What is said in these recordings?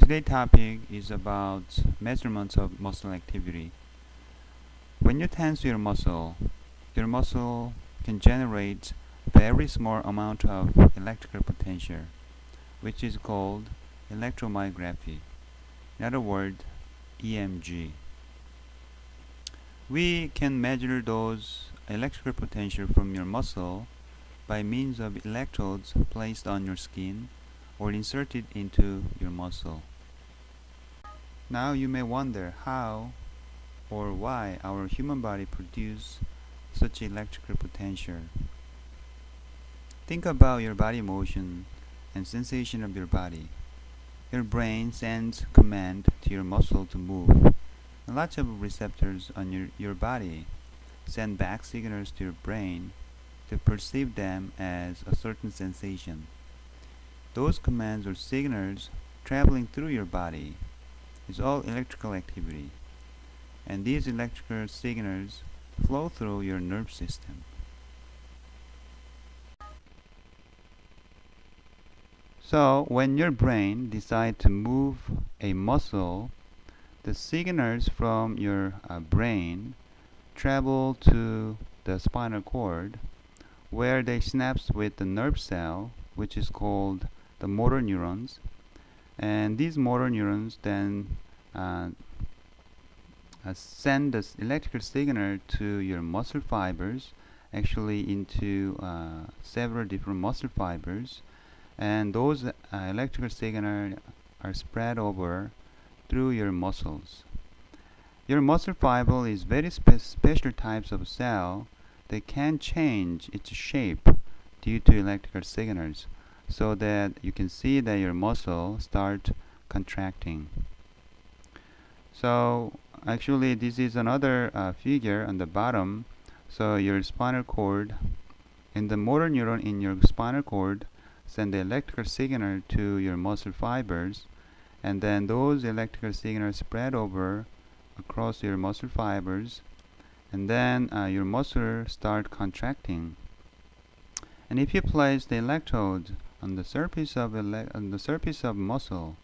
Today's topic is about measurements of muscle activity. When you tense your muscle can generate very small amount of electrical potential, which is called electromyography. In other words, EMG. We can measure those electrical potential from your muscle by means of electrodes placed on your skin or inserted into your muscle. Now you may wonder how or why our human body produces such electrical potential. Think about your body motion and sensation of your body. Your brain sends command to your muscle to move. And lots of receptors on your body send back signals to your brain to perceive them as a certain sensation. Those commands or signals traveling through your body is all electrical activity, and these electrical signals flow through your nerve system. So when your brain decides to move a muscle, the signals from your brain travel to the spinal cord, where they snaps with the nerve cell, which is called the motor neurons. And these motor neurons then send this electrical signal to your muscle fibers, actually into several different muscle fibers, and those electrical signals are spread over through your muscles. Your muscle fiber is very special types of cell that can change its shape due to electrical signals, so that you can see that your muscle start contracting. So actually this is another figure on the bottom. So your spinal cord and the motor neuron in your spinal cord send the electrical signal to your muscle fibers, and then those electrical signals spread over across your muscle fibers, and then your muscle start contracting. And if you place the electrodes on the surface of muscle,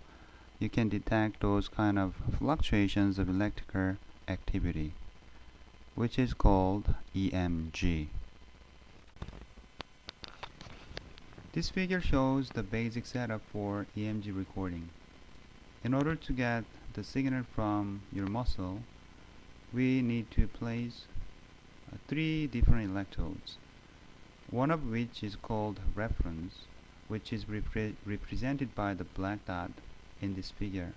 you can detect those kind of fluctuations of electrical activity, which is called EMG. This figure shows the basic setup for EMG recording. In order to get the signal from your muscle, we need to place 3 different electrodes, one of which is called reference, which is represented by the black dot in this figure,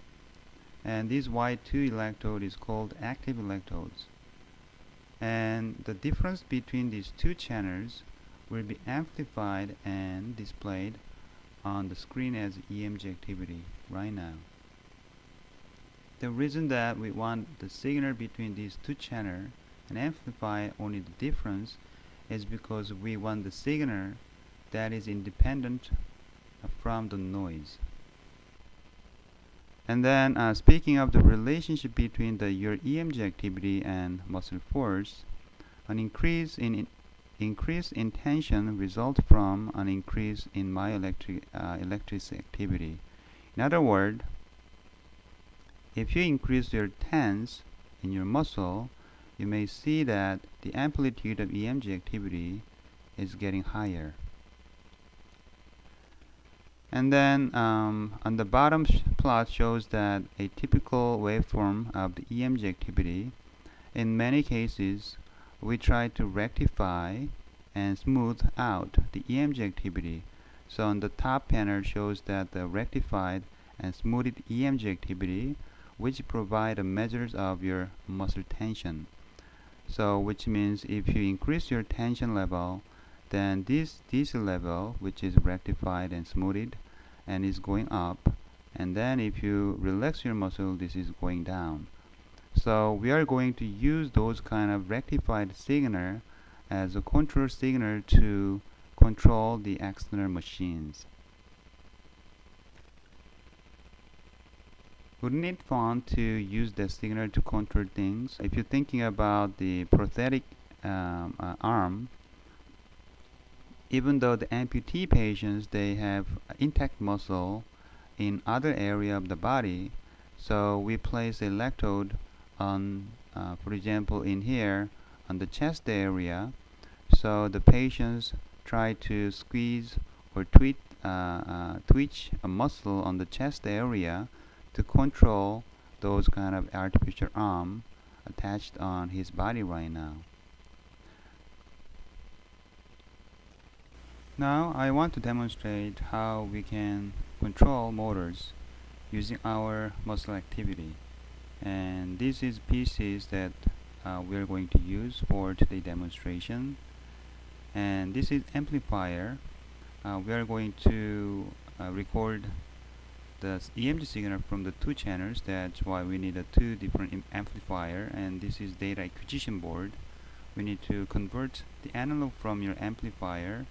and this white 2 electrode is called active electrodes. And the difference between these 2 channels will be amplified and displayed on the screen as EMG activity right now. The reason that we want the signal between these 2 channels and amplify only the difference is because we want the signal that is independent from the noise. And then speaking of the relationship between your EMG activity and muscle force, an increase in tension results from an increase in myoelectric activity. In other words, if you increase your tense in your muscle, you may see that the amplitude of EMG activity is getting higher. And then on the bottom plot shows that a typical waveform of the EMG activity. In many cases, we try to rectify and smooth out the EMG activity. So on the top panel shows that the rectified and smoothed EMG activity, which provide a measures of your muscle tension. So which means if you increase your tension level, then this level, which is rectified and smoothed and is going up, and then if you relax your muscle, this is going down. So we are going to use those kind of rectified signal as a control signal to control the external machines. Wouldn't it fun to use the signal to control things? If you're thinking about the prosthetic arm, even though the amputee patients, they have intact muscle in other area of the body. So we place the electrode on, for example, in here on the chest area. So the patients try to squeeze or twitch a muscle on the chest area to control those kind of artificial arm attached on his body right now. Now I want to demonstrate how we can control motors using our muscle activity, and this is pieces that we are going to use for today's demonstration. And this is amplifier. We are going to record the EMG signal from the two channels. That's why we need a two different amplifier, and this is data acquisition board. We need to convert the analog from your amplifier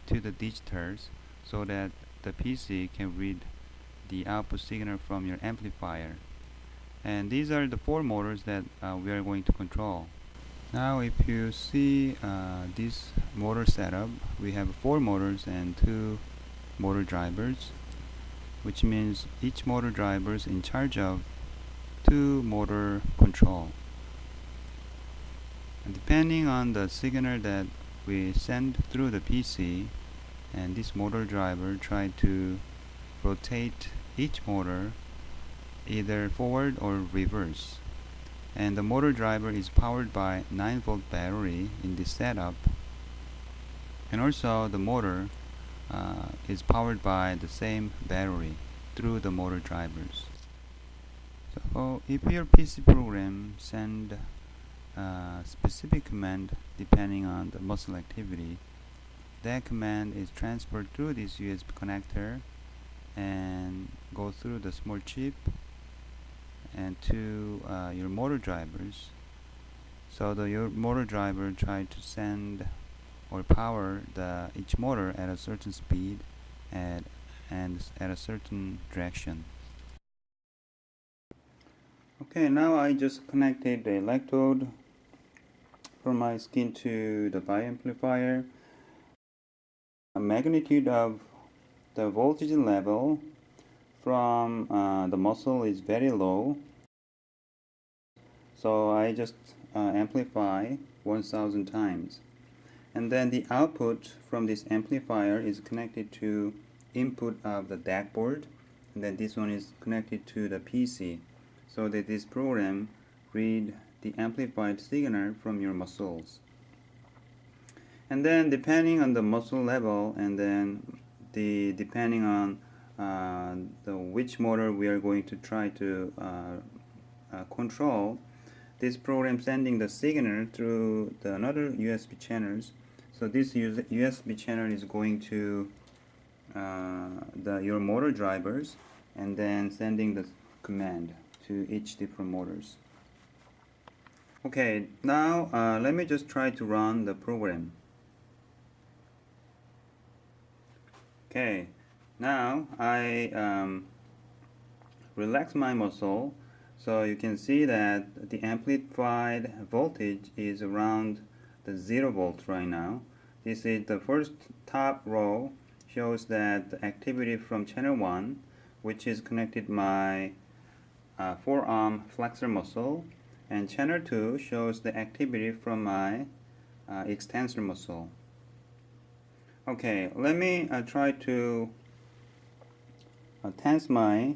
to the digitals so that the PC can read the output signal from your amplifier. And these are the four motors that we are going to control. Now if you see this motor setup, we have four motors and two motor drivers, which means each motor driver is in charge of two motor control. And depending on the signal that we send through the PC, and this motor driver try to rotate each motor either forward or reverse. And the motor driver is powered by 9-volt battery in this setup, and also the motor is powered by the same battery through the motor drivers. So if your PC program send specific command depending on the muscle activity, that command is transferred through this USB connector and go through the small chip and to your motor drivers. So your motor driver try to send or power each motor at a certain speed and at a certain direction. Okay, now I just connected the electrode from my skin to the bioamplifier. A magnitude of the voltage level from the muscle is very low, so I just amplify 1000 times, and then the output from this amplifier is connected to input of the DAC board, and then this one is connected to the PC so that this program read the amplified signal from your muscles. And then depending on the muscle level, and then depending on which motor we are going to try to control, this program sending the signal through another USB channels. So this USB channel is going to your motor drivers, and then sending the command to each different motors. Okay, now let me just try to run the program. Okay, now I relax my muscle, so you can see that the amplified voltage is around the 0 volts right now. This is the first top row, shows that the activity from channel 1, which is connected my forearm flexor muscle, and channel 2 shows the activity from my extensor muscle. Okay, let me try to tense my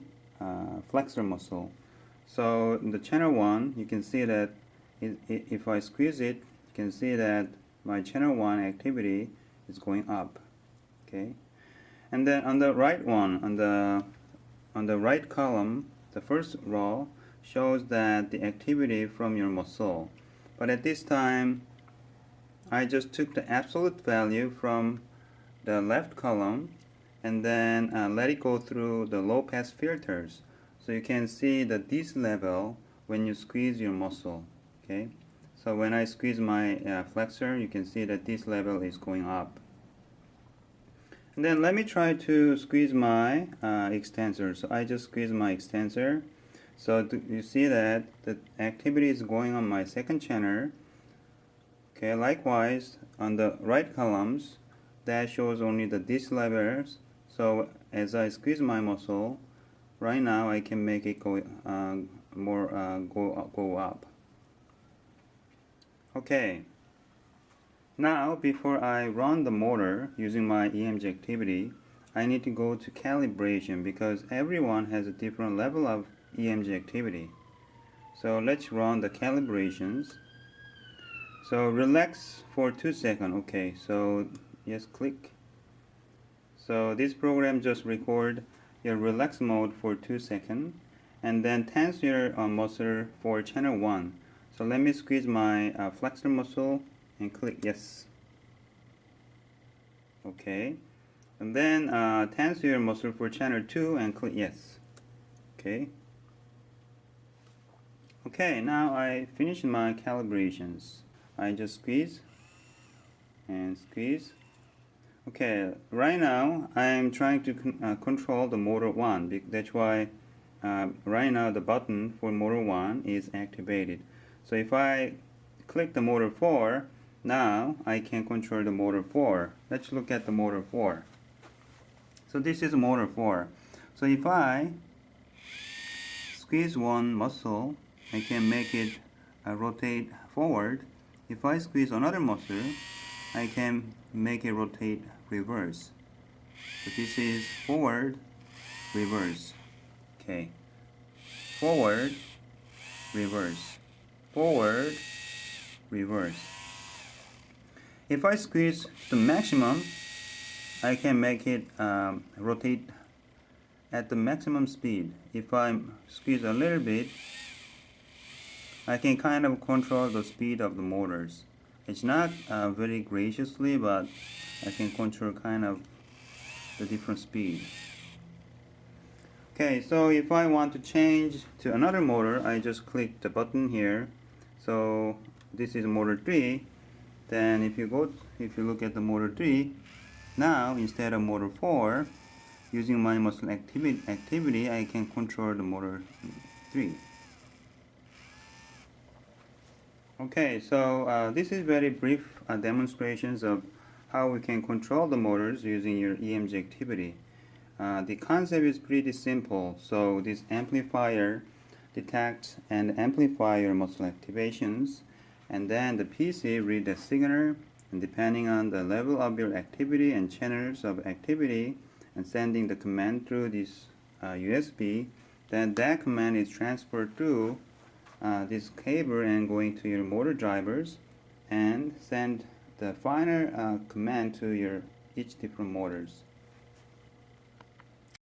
flexor muscle. So in the channel 1, you can see that if I squeeze it, you can see that my channel 1 activity is going up. Okay, and then on the right one, on the right column, the first row shows that the activity from your muscle. But at this time, I just took the absolute value from the left column and then let it go through the low pass filters, so you can see that this level when you squeeze your muscle. Okay, so when I squeeze my flexor, you can see that this level is going up. And then let me try to squeeze my extensor. So I just squeeze my extensor, so you see that the activity is going on my second channel. Okay, likewise on the right columns, that shows only this levels. So as I squeeze my muscle, right now I can make it go go up. Okay. Now, before I run the motor using my EMG activity, I need to go to calibration because everyone has a different level of EMG activity. So let's run the calibrations. So relax for 2 seconds. Okay, so yes, click. So this program just record your relax mode for 2 seconds and then tense your muscle for channel 1. So let me squeeze my flexor muscle and click yes. Okay, and then tense your muscle for channel 2 and click yes. Okay. Okay, now I finished my calibrations. I just squeeze and squeeze. Okay, right now I'm trying to control the motor 1. That's why right now the button for motor 1 is activated. So if I click the motor 4, now I can control the motor 4. Let's look at the motor 4. So this is motor 4. So if I squeeze one muscle, I can make it rotate forward. If I squeeze another muscle, I can make it rotate reverse. So this is forward, reverse. Okay. Forward, reverse. Forward, reverse. If I squeeze the maximum, I can make it rotate at the maximum speed. If I squeeze a little bit, I can kind of control the speed of the motors. It's not very graciously, but I can control kind of the different speed. Okay, so if I want to change to another motor, I just click the button here. So this is motor 3. Then if you look at the motor 3, now instead of motor 4, using my muscle activity, I can control the motor 3. Okay, so this is very brief demonstrations of how we can control the motors using your EMG activity. The concept is pretty simple. So this amplifier detects and amplifies your muscle activations, and then the PC read the signal, and depending on the level of your activity and channels of activity, and sending the command through this USB, then that command is transferred through this cable and going to your motor drivers and send the final command to your each different motors.